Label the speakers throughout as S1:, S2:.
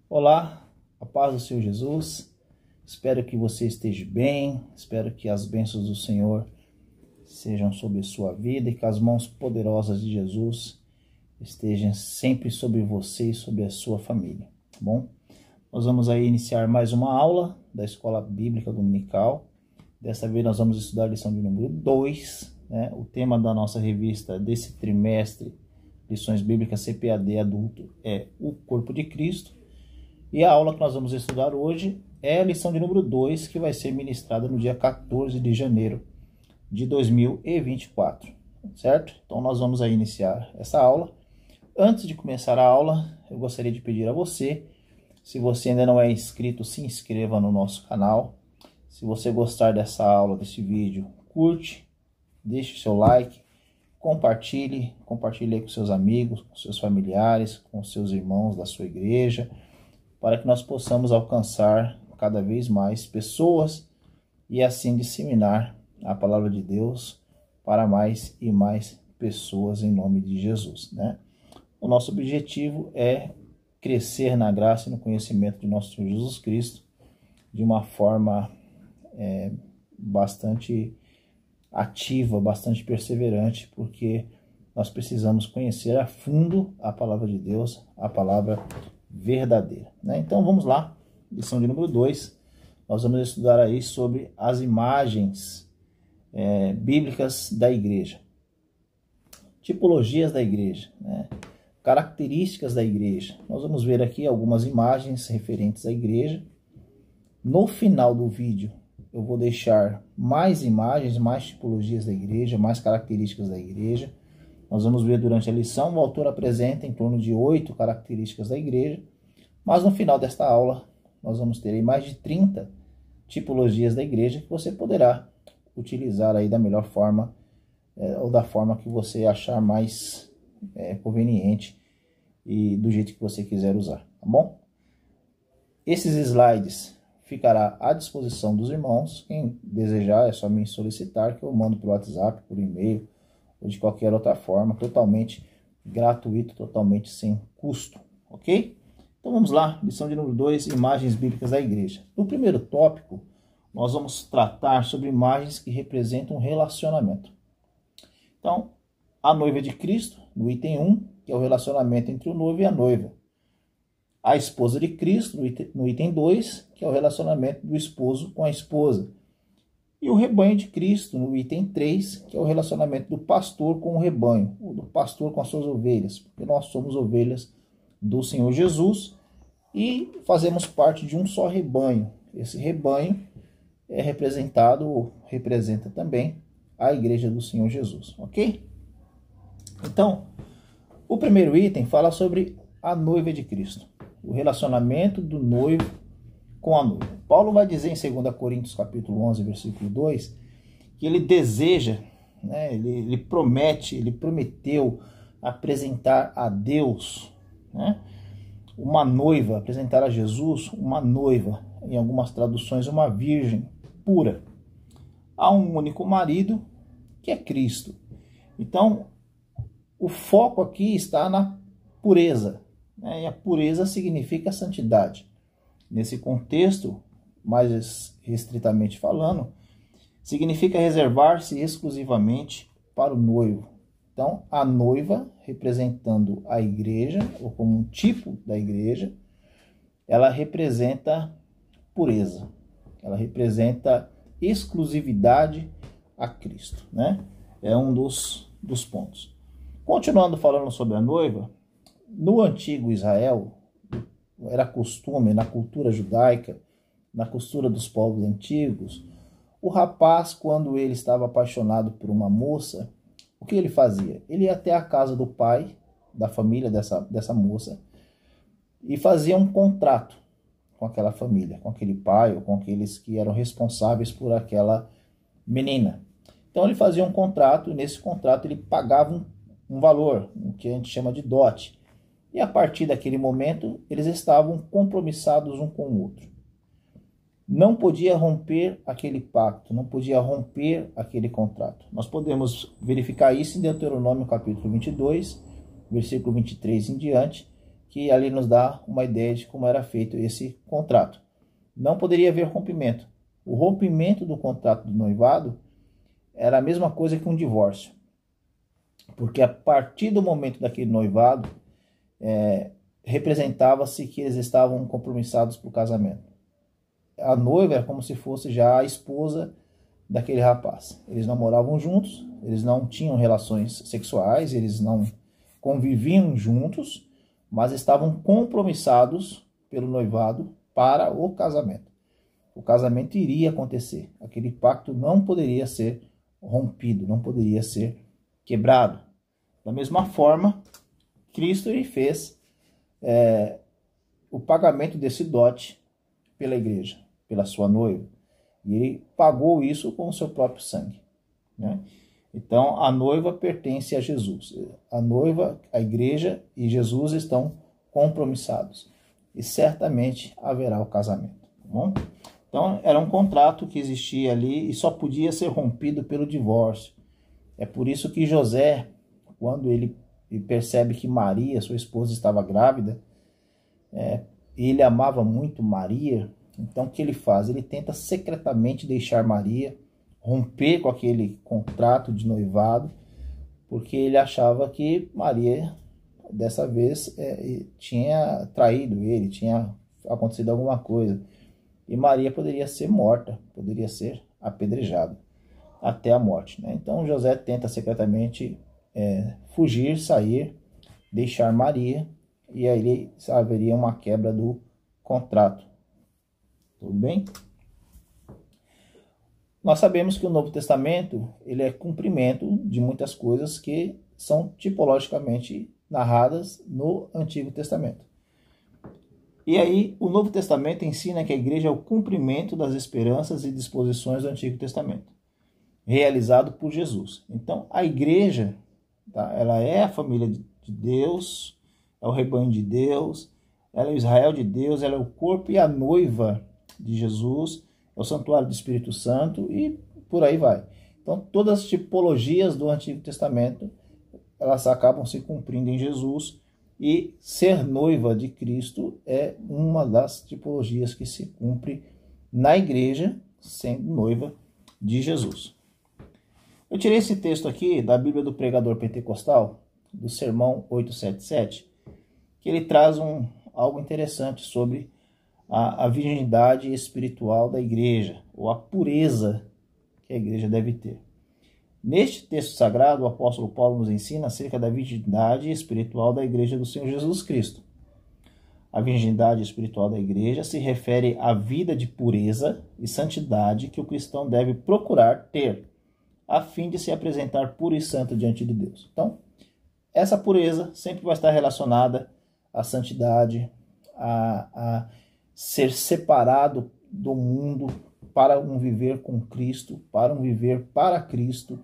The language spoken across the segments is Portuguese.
S1: Olá, a paz do Senhor Jesus. Espero que você esteja bem, espero que as bênçãos do Senhor sejam sobre a sua vida e que as mãos poderosas de Jesus estejam sempre sobre você e sobre a sua família, tá bom? Nós vamos aí iniciar mais uma aula da Escola Bíblica Dominical. Dessa vez nós vamos estudar a lição de número 2, né? O tema da nossa revista desse trimestre, Lições Bíblicas CPAD Adulto, é o Corpo de Cristo. E a aula que nós vamos estudar hoje é a lição de número 2, que vai ser ministrada no dia 14 de janeiro de 2024, certo? Então nós vamos aí iniciar essa aula. Antes de começar a aula, eu gostaria de pedir a você, se você ainda não é inscrito, se inscreva no nosso canal. Se você gostar dessa aula, desse vídeo, curte, deixe seu like, compartilhe aí com seus amigos, com seus familiares, com seus irmãos da sua igreja, para que nós possamos alcançar cada vez mais pessoas e assim disseminar a palavra de Deus para mais e mais pessoas em nome de Jesus, né? O nosso objetivo é crescer na graça e no conhecimento de nosso Senhor Jesus Cristo de uma forma bastante ativa, bastante perseverante, porque nós precisamos conhecer a fundo a palavra de Deus, a palavra verdadeira, né? Então vamos lá, lição de número 2, nós vamos estudar aí sobre as imagens bíblicas da igreja, tipologias da igreja, né? Características da igreja. Nós vamos ver aqui algumas imagens referentes à igreja. No final do vídeo eu vou deixar mais imagens, mais tipologias da igreja, mais características da igreja. Nós vamos ver durante a lição, o autor apresenta em torno de 8 características da igreja, mas no final desta aula nós vamos ter aí mais de 30 tipologias da igreja que você poderá utilizar aí da melhor forma, ou da forma que você achar mais conveniente e do jeito que você quiser usar, tá bom? Esses slides ficará à disposição dos irmãos. Quem desejar é só me solicitar que eu mando por WhatsApp, por e-mail ou de qualquer outra forma, totalmente gratuito, totalmente sem custo, ok? Então vamos lá, lição de número 2, imagens bíblicas da igreja. No primeiro tópico, nós vamos tratar sobre imagens que representam relacionamento. Então, a noiva de Cristo, no item 1, que é o relacionamento entre o noivo e a noiva. A esposa de Cristo, no item 2, que é o relacionamento do esposo com a esposa. E o rebanho de Cristo, no item 3, que é o relacionamento do pastor com o rebanho, ou do pastor com as suas ovelhas, porque nós somos ovelhas do Senhor Jesus e fazemos parte de um só rebanho. Esse rebanho representa também a igreja do Senhor Jesus, ok? Então, o primeiro item fala sobre a noiva de Cristo, o relacionamento do noivo com a noiva. Paulo vai dizer em 2 Coríntios capítulo 11, versículo 2, que ele deseja, né, ele prometeu apresentar a Deus, né, uma noiva, apresentar a Jesus uma noiva, em algumas traduções uma virgem pura. Há um único marido, que é Cristo. Então, o foco aqui está na pureza, né, e a pureza significa santidade. Nesse contexto, mais restritamente falando, significa reservar-se exclusivamente para o noivo. Então, a noiva, representando a igreja, ou como um tipo da igreja, ela representa pureza. Ela representa exclusividade a Cristo, né? É um dos pontos. Continuando falando sobre a noiva, no antigo Israel, era costume, na cultura judaica, na cultura dos povos antigos, o rapaz, quando ele estava apaixonado por uma moça, o que ele fazia? Ele ia até a casa do pai, da família dessa moça, e fazia um contrato com aquela família, com aquele pai ou com aqueles que eram responsáveis por aquela menina. Então ele fazia um contrato, e nesse contrato ele pagava um valor, o que a gente chama de dote. E a partir daquele momento, eles estavam compromissados um com o outro. Não podia romper aquele pacto, não podia romper aquele contrato. Nós podemos verificar isso em Deuteronômio capítulo 22, versículo 23 em diante, que ali nos dá uma ideia de como era feito esse contrato. Não poderia haver rompimento. O rompimento do contrato do noivado era a mesma coisa que um divórcio. Porque a partir do momento daquele noivado, representava-se que eles estavam compromissados para o casamento. A noiva era como se fosse já a esposa daquele rapaz. Eles não moravam juntos, eles não tinham relações sexuais, eles não conviviam juntos, mas estavam compromissados pelo noivado para o casamento. O casamento iria acontecer. Aquele pacto não poderia ser rompido, não poderia ser quebrado. Da mesma forma, Cristo ele fez o pagamento desse dote pela igreja, pela sua noiva. E ele pagou isso com o seu próprio sangue, né? Então, a noiva pertence a Jesus. A noiva, a igreja e Jesus estão compromissados. E certamente haverá o casamento, tá bom? Então, era um contrato que existia ali e só podia ser rompido pelo divórcio. É por isso que José, quando ele percebe que Maria, sua esposa, estava grávida, ele amava muito Maria. Então, o que ele faz? Ele tenta secretamente deixar Maria, romper com aquele contrato de noivado, porque ele achava que Maria, dessa vez, tinha traído ele, tinha acontecido alguma coisa. E Maria poderia ser morta, poderia ser apedrejada até a morte, né? Então, José tenta secretamente fugir, sair, deixar Maria, e aí haveria uma quebra do contrato. Tudo bem? Nós sabemos que o Novo Testamento ele é cumprimento de muitas coisas que são tipologicamente narradas no Antigo Testamento. E aí o Novo Testamento ensina que a igreja é o cumprimento das esperanças e disposições do Antigo Testamento, realizado por Jesus. Então a igreja, tá, ela é a família de Deus, é o rebanho de Deus, ela é o Israel de Deus, ela é o corpo e a noiva de Jesus, é o santuário do Espírito Santo e por aí vai. Então todas as tipologias do Antigo Testamento, elas acabam se cumprindo em Jesus, e ser noiva de Cristo é uma das tipologias que se cumpre na igreja, sendo noiva de Jesus. Eu tirei esse texto aqui da Bíblia do Pregador Pentecostal, do Sermão 877, que ele traz algo interessante sobre a virgindade espiritual da igreja, ou a pureza que a igreja deve ter. Neste texto sagrado, o apóstolo Paulo nos ensina acerca da virgindade espiritual da igreja do Senhor Jesus Cristo. A virgindade espiritual da igreja se refere à vida de pureza e santidade que o cristão deve procurar ter, a fim de se apresentar puro e santo diante de Deus. Então, essa pureza sempre vai estar relacionada à santidade, a ser separado do mundo para um viver com Cristo, para um viver para Cristo,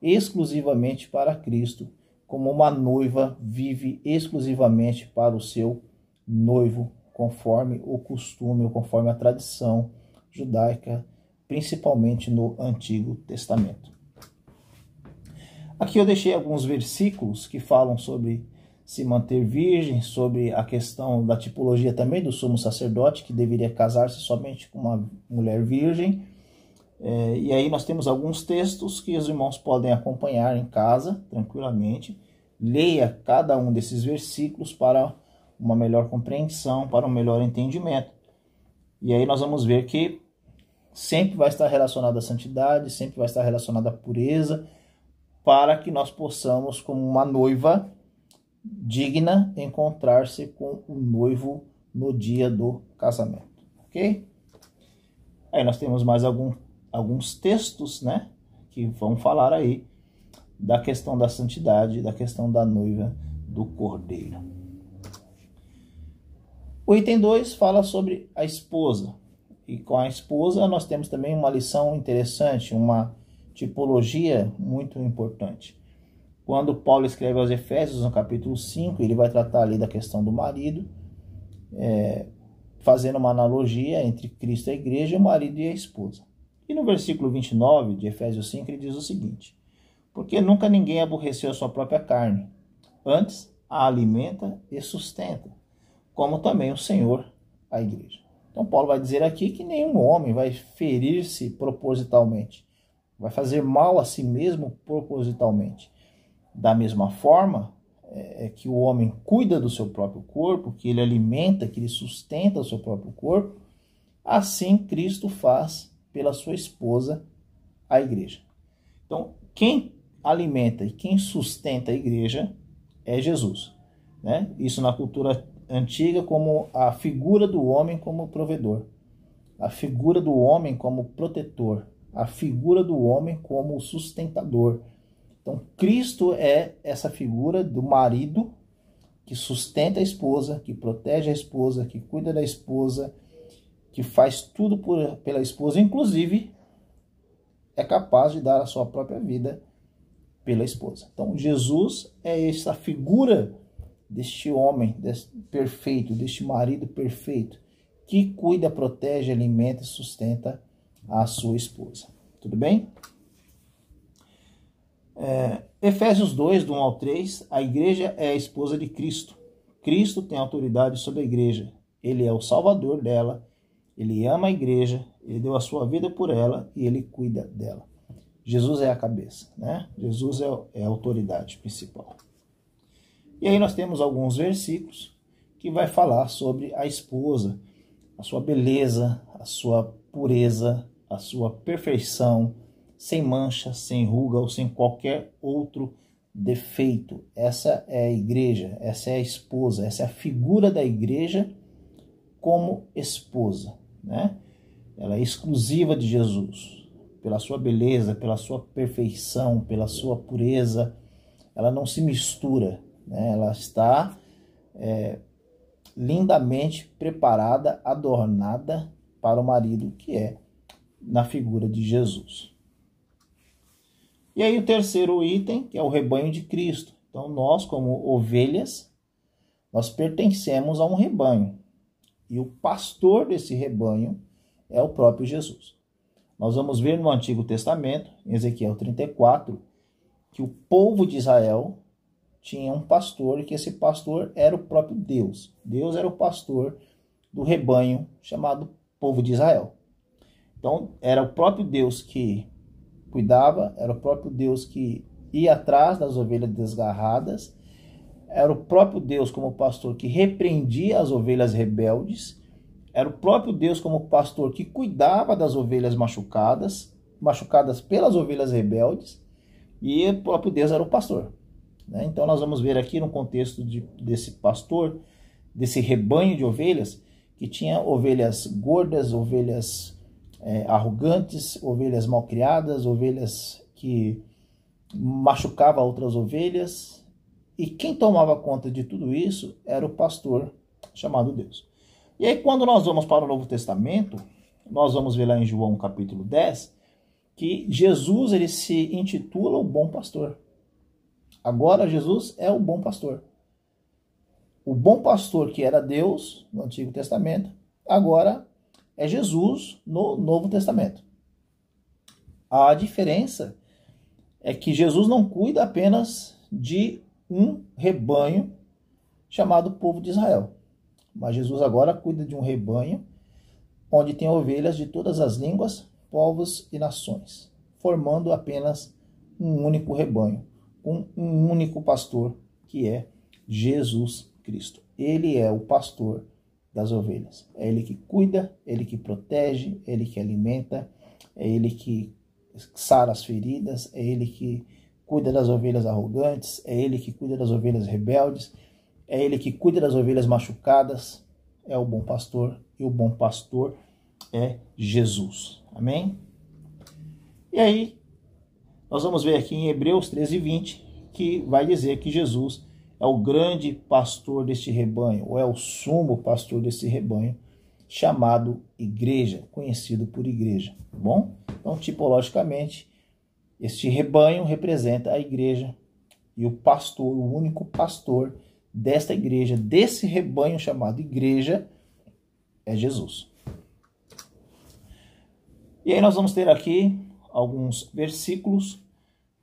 S1: exclusivamente para Cristo, como uma noiva vive exclusivamente para o seu noivo, conforme o costume, ou conforme a tradição judaica, principalmente no Antigo Testamento. Aqui eu deixei alguns versículos que falam sobre se manter virgem, sobre a questão da tipologia também do sumo sacerdote, que deveria casar-se somente com uma mulher virgem. E aí nós temos alguns textos que os irmãos podem acompanhar em casa, tranquilamente. Leia cada um desses versículos para uma melhor compreensão, para um melhor entendimento. E aí nós vamos ver que sempre vai estar relacionado à santidade, sempre vai estar relacionado à pureza, para que nós possamos, como uma noiva digna, encontrar-se com o noivo no dia do casamento, ok? Aí nós temos mais alguns textos, né, que vão falar aí da questão da santidade, da questão da noiva do Cordeiro. O item 2 fala sobre a esposa, e com a esposa nós temos também uma lição interessante, uma tipologia muito importante. Quando Paulo escreve aos Efésios, no capítulo 5, ele vai tratar ali da questão do marido, fazendo uma analogia entre Cristo e a igreja, o marido e a esposa. E no versículo 29 de Efésios 5, ele diz o seguinte: porque nunca ninguém aborreceu a sua própria carne, antes a alimenta e sustenta, como também o Senhor a igreja. Então Paulo vai dizer aqui que nenhum homem vai ferir-se propositalmente, vai fazer mal a si mesmo propositalmente. Da mesma forma que o homem cuida do seu próprio corpo, que ele alimenta, que ele sustenta o seu próprio corpo, assim Cristo faz pela sua esposa, a igreja. Então, quem alimenta e quem sustenta a igreja é Jesus, né? Isso na cultura antiga como a figura do homem como provedor, a figura do homem como protetor, a figura do homem como sustentador. Então, Cristo é essa figura do marido que sustenta a esposa, que protege a esposa, que cuida da esposa, que faz tudo pela esposa, inclusive é capaz de dar a sua própria vida pela esposa. Então, Jesus é essa figura deste homem perfeito, deste marido perfeito, que cuida, protege, alimenta e sustenta a sua esposa. Tudo bem? Efésios 2, do 1 ao 3, a igreja é a esposa de Cristo. Cristo tem autoridade sobre a igreja. Ele é o salvador dela, ele ama a igreja, ele deu a sua vida por ela e ele cuida dela. Jesus é a cabeça, né? Jesus é a autoridade principal. E aí nós temos alguns versículos que vai falar sobre a esposa, a sua beleza, a sua pureza, a sua perfeição, sem mancha, sem ruga ou sem qualquer outro defeito. Essa é a igreja, essa é a esposa, essa é a figura da igreja como esposa, né? Ela é exclusiva de Jesus, pela sua beleza, pela sua perfeição, pela sua pureza. Ela não se mistura, né? Ela está lindamente preparada, adornada para o marido, que é na figura de Jesus. E aí o terceiro item, que é o rebanho de Cristo. Então nós, como ovelhas, nós pertencemos a um rebanho. E o pastor desse rebanho é o próprio Jesus. Nós vamos ver no Antigo Testamento, em Ezequiel 34, que o povo de Israel tinha um pastor, e que esse pastor era o próprio Deus. Deus era o pastor do rebanho chamado povo de Israel. Então, era o próprio Deus que cuidava, era o próprio Deus que ia atrás das ovelhas desgarradas, era o próprio Deus como pastor que repreendia as ovelhas rebeldes, era o próprio Deus como pastor que cuidava das ovelhas machucadas pelas ovelhas rebeldes, e o próprio Deus era o pastor, né? Então nós vamos ver aqui no contexto desse pastor, desse rebanho de ovelhas, que tinha ovelhas gordas, ovelhas arrogantes, ovelhas malcriadas, ovelhas que machucavam outras ovelhas, e quem tomava conta de tudo isso era o pastor chamado Deus. E aí quando nós vamos para o Novo Testamento, nós vamos ver lá em João capítulo 10, que Jesus ele se intitula o bom pastor. Agora Jesus é o bom pastor. O bom pastor que era Deus no Antigo Testamento, agora é Jesus no Novo Testamento. A diferença é que Jesus não cuida apenas de um rebanho chamado povo de Israel. Mas Jesus agora cuida de um rebanho onde tem ovelhas de todas as línguas, povos e nações, formando apenas um único rebanho, com um único pastor, que é Jesus Cristo. Ele é o pastor das ovelhas. É ele que cuida, ele que protege, ele que alimenta, é ele que sara as feridas, é ele que cuida das ovelhas arrogantes, é ele que cuida das ovelhas rebeldes, é ele que cuida das ovelhas machucadas, é o bom pastor, e o bom pastor é Jesus. Amém? E aí, nós vamos ver aqui em Hebreus 13:20, que vai dizer que Jesus é o grande pastor deste rebanho, ou é o sumo pastor desse rebanho, chamado igreja, conhecido por igreja. Tá bom? Então, tipologicamente, este rebanho representa a igreja, e o pastor, o único pastor desta igreja, desse rebanho chamado igreja, é Jesus. E aí nós vamos ter aqui alguns versículos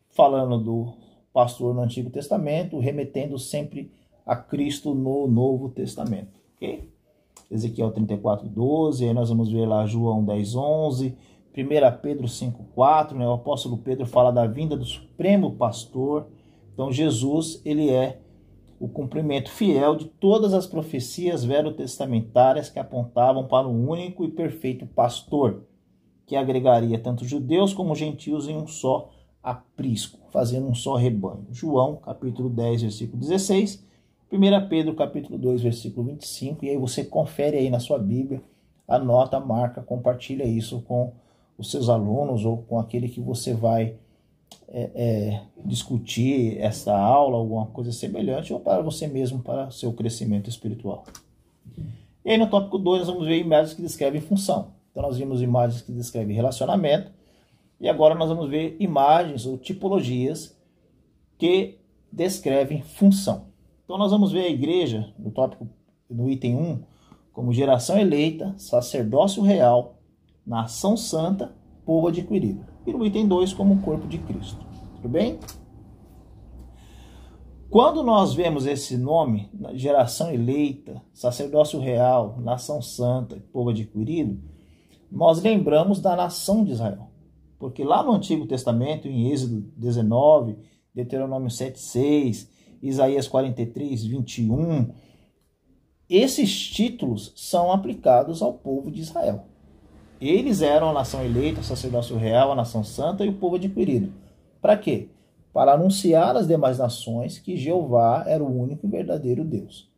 S1: falando do pastor no Antigo Testamento, remetendo sempre a Cristo no Novo Testamento. ok? Ezequiel 34:12, aí nós vamos ver lá João 10:11, 1 Pedro 5:4, né? O apóstolo Pedro fala da vinda do Supremo Pastor. Então Jesus, ele é o cumprimento fiel de todas as profecias verotestamentárias que apontavam para um único e perfeito pastor, que agregaria tanto judeus como gentios em um só aprisco, fazendo um só rebanho. João, capítulo 10, versículo 16, 1 Pedro, capítulo 2, versículo 25, e aí você confere aí na sua Bíblia, anota, marca, compartilha isso com os seus alunos ou com aquele que você vai discutir essa aula, alguma coisa semelhante, ou para você mesmo, para seu crescimento espiritual. E aí no tópico 2 nós vamos ver imagens que descrevem função. Então nós vimos imagens que descrevem relacionamento, e agora nós vamos ver imagens ou tipologias que descrevem função. Então nós vamos ver a igreja, no item 1, como geração eleita, sacerdócio real, nação santa, povo adquirido. E no item 2, como o corpo de Cristo. Tudo bem? Quando nós vemos esse nome, geração eleita, sacerdócio real, nação santa, povo adquirido, nós lembramos da nação de Israel. Porque lá no Antigo Testamento, em Êxodo 19, Deuteronômio 7:6, Isaías 43:21, esses títulos são aplicados ao povo de Israel. Eles eram a nação eleita, o sacerdócio real, a nação santa e o povo adquirido. Para quê? Para anunciar às demais nações que Jeová era o único e verdadeiro Deus.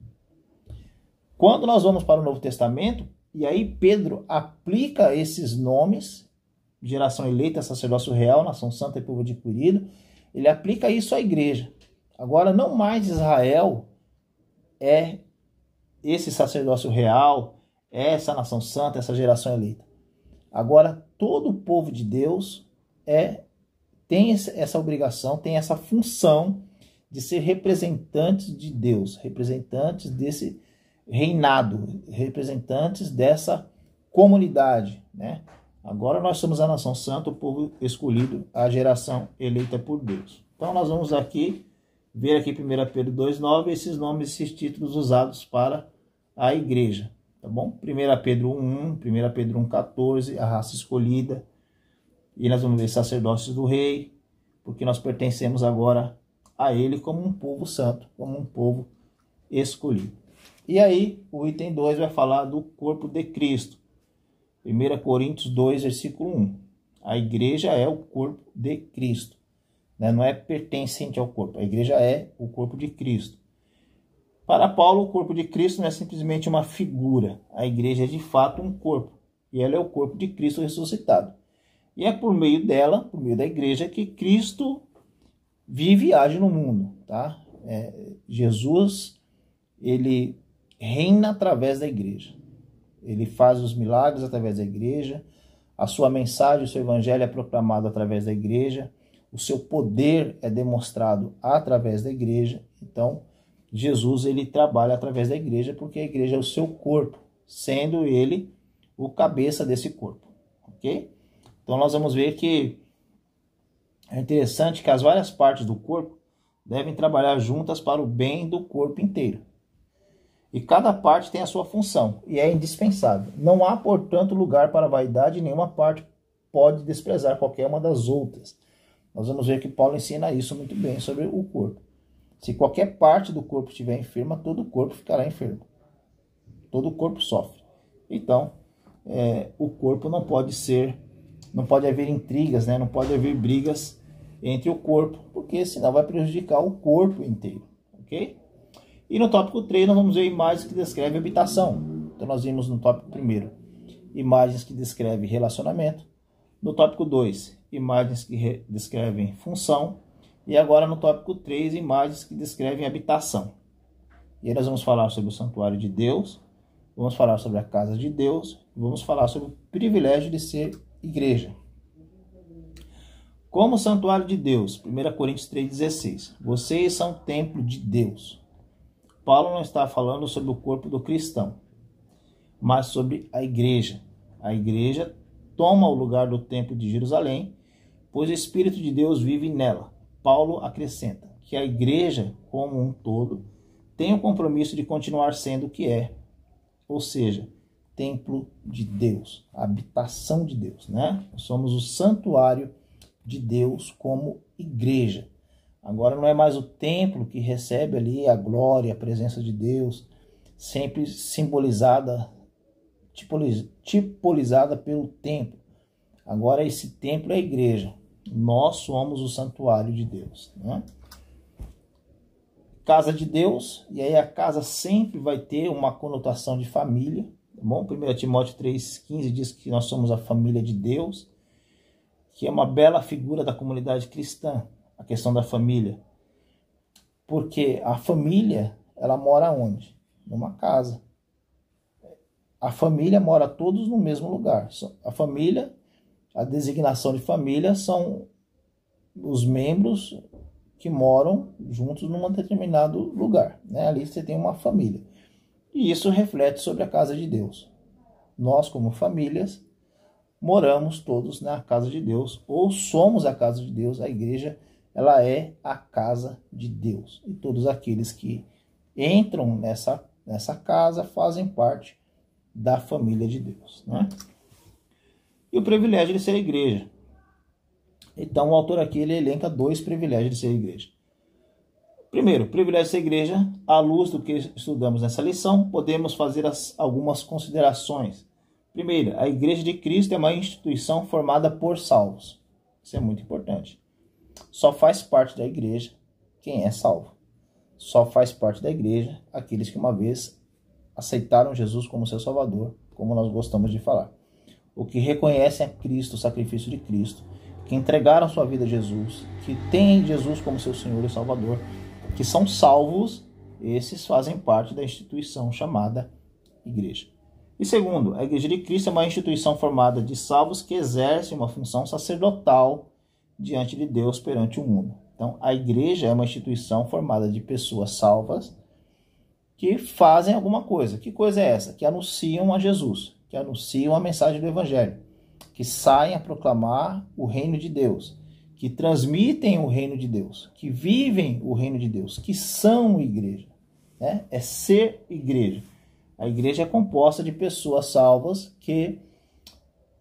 S1: Quando nós vamos para o Novo Testamento, e aí Pedro aplica esses nomes, geração eleita, sacerdócio real, nação santa e povo adquirido, ele aplica isso à igreja. Agora, não mais Israel é esse sacerdócio real, é essa nação santa, essa geração eleita. Agora, todo o povo de Deus tem essa obrigação, tem essa função de ser representantes de Deus, representantes desse reinado, representantes dessa comunidade, né? Agora nós somos a nação santa, o povo escolhido, a geração eleita por Deus. Então nós vamos ver aqui 1 Pedro 2:9, esses nomes, esses títulos usados para a igreja. Tá bom? 1 Pedro 1:1, 1 Pedro 1:14, a raça escolhida. E nós vamos ver sacerdócios do rei, porque nós pertencemos agora a ele como um povo santo, como um povo escolhido. E aí, o item 2 vai falar do corpo de Cristo. 1 Coríntios 2, versículo 1. A igreja é o corpo de Cristo. Né? Não é pertencente ao corpo. A igreja é o corpo de Cristo. Para Paulo, o corpo de Cristo não é simplesmente uma figura. A igreja é de fato um corpo. E ela é o corpo de Cristo ressuscitado. E é por meio dela, por meio da igreja, que Cristo vive e age no mundo. Tá? Jesus, ele reina através da igreja. Ele faz os milagres através da igreja. A sua mensagem, o seu evangelho é proclamado através da igreja. O seu poder é demonstrado através da igreja. Então, Jesus, ele trabalha através da igreja porque a igreja é o seu corpo, sendo ele o cabeça desse corpo, ok? Então nós vamos ver que é interessante que as várias partes do corpo devem trabalhar juntas para o bem do corpo inteiro. E cada parte tem a sua função e é indispensável. Não há, portanto, lugar para vaidade e nenhuma parte pode desprezar qualquer uma das outras. Nós vamos ver que Paulo ensina isso muito bem sobre o corpo. Se qualquer parte do corpo estiver enferma, todo o corpo ficará enfermo. Todo o corpo sofre. Então, o corpo não pode haver intrigas, né? Não pode haver brigas entre o corpo, porque senão vai prejudicar o corpo inteiro, ok? E no tópico 3 nós vamos ver imagens que descrevem habitação. Então nós vimos no tópico 1 imagens que descrevem relacionamento. No tópico 2, imagens que descrevem função. E agora no tópico 3, imagens que descrevem habitação. E aí nós vamos falar sobre o santuário de Deus, vamos falar sobre a casa de Deus, vamos falar sobre o privilégio de ser igreja. Como santuário de Deus, 1 Coríntios 3,16. Vocês são templo de Deus. Paulo não está falando sobre o corpo do cristão, mas sobre a igreja. A igreja toma o lugar do templo de Jerusalém, pois o Espírito de Deus vive nela. Paulo acrescenta que a igreja, como um todo, tem o compromisso de continuar sendo o que é, ou seja, templo de Deus, habitação de Deus, né? Nós somos o santuário de Deus como igreja. Agora não é mais o templo que recebe ali a glória, a presença de Deus, sempre simbolizada, tipolizada pelo templo. Agora esse templo é a igreja. Nós somos o santuário de Deus, né? Casa de Deus, e aí a casa sempre vai ter uma conotação de família, tá bom? 1 Timóteo 3,15 diz que nós somos a família de Deus, que é uma bela figura da comunidade cristã, a questão da família. Porque a família, ela mora onde? Numa casa. A família mora todos no mesmo lugar. A família, a designação de família são os membros que moram juntos num determinado lugar, né? Ali você tem uma família. E isso reflete sobre a casa de Deus. Nós, como famílias, moramos todos na casa de Deus, ou somos a casa de Deus. A igreja, ela é a casa de Deus. E todos aqueles que entram nessa casa fazem parte da família de Deus, né? E o privilégio de ser igreja. Então o autor aqui ele elenca 2 privilégios de ser igreja. Primeiro, privilégio de ser igreja. À luz do que estudamos nessa lição, podemos fazer algumas considerações. Primeiro, a igreja de Cristo é uma instituição formada por salvos. Isso é muito importante. Só faz parte da igreja quem é salvo. Só faz parte da igreja aqueles que uma vez aceitaram Jesus como seu Salvador, como nós gostamos de falar. O que reconhecem a Cristo, o sacrifício de Cristo, que entregaram sua vida a Jesus, que têm Jesus como seu Senhor e Salvador, que são salvos, esses fazem parte da instituição chamada igreja. E segundo, a igreja de Cristo é uma instituição formada de salvos que exercem uma função sacerdotal diante de Deus perante o mundo. Então, a igreja é uma instituição formada de pessoas salvas que fazem alguma coisa. Que coisa é essa? Que anunciam a Jesus, que anunciam a mensagem do Evangelho, que saem a proclamar o reino de Deus, que transmitem o reino de Deus, que vivem o reino de Deus, que são igreja, né? É ser igreja. A igreja é composta de pessoas salvas que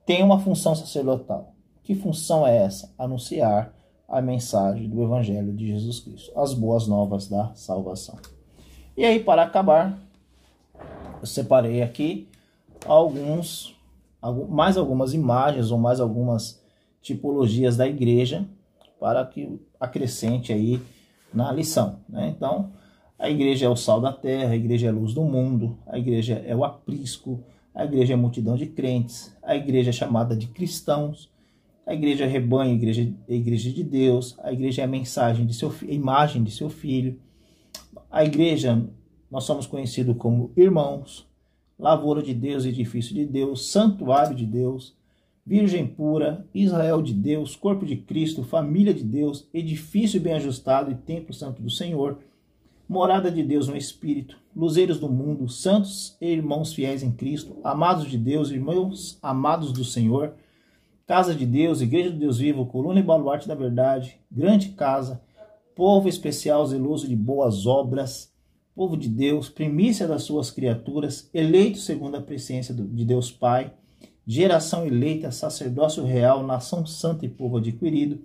S1: têm uma função sacerdotal. Que função é essa? Anunciar a mensagem do Evangelho de Jesus Cristo, as boas novas da salvação. E aí, para acabar, eu separei aqui mais algumas imagens ou mais algumas tipologias da igreja para que acrescente aí na lição, né? Então, a igreja é o sal da terra, a igreja é a luz do mundo, a igreja é o aprisco, a igreja é a multidão de crentes, a igreja é chamada de cristãos, a igreja é rebanho, a igreja de Deus, a igreja é a imagem de seu filho, a igreja, nós somos conhecidos como irmãos, lavoura de Deus, edifício de Deus, santuário de Deus, virgem pura, Israel de Deus, corpo de Cristo, família de Deus, edifício bem ajustado e templo santo do Senhor, morada de Deus no Espírito, luzeiros do mundo, santos e irmãos fiéis em Cristo, amados de Deus, irmãos amados do Senhor, casa de Deus, igreja do Deus vivo, coluna e baluarte da verdade, grande casa, povo especial zeloso de boas obras, povo de Deus, primícia das suas criaturas, eleito segundo a presciência de Deus Pai, geração eleita, sacerdócio real, nação santa e povo adquirido,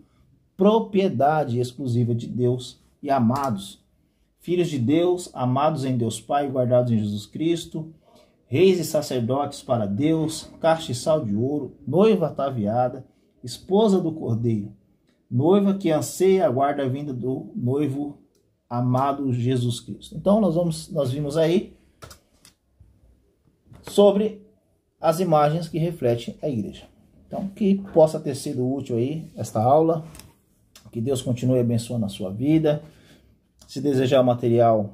S1: propriedade exclusiva de Deus e amados, filhos de Deus, amados em Deus Pai, guardados em Jesus Cristo, reis e sacerdotes para Deus, castiçal de ouro, noiva ataviada, esposa do Cordeiro, noiva que anseia e aguarda a vinda do noivo amado Jesus Cristo. Então nós vimos aí sobre as imagens que refletem a igreja. Então que possa ter sido útil aí esta aula, que Deus continue abençoando a sua vida. Se desejar o material,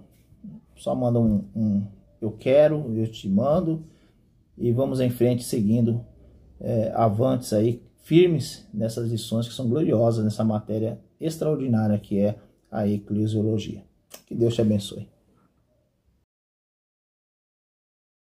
S1: só manda um eu quero, eu te mando, e vamos em frente seguindo avantes aí, firmes nessas lições que são gloriosas, nessa matéria extraordinária que é a eclesiologia. Que Deus te abençoe.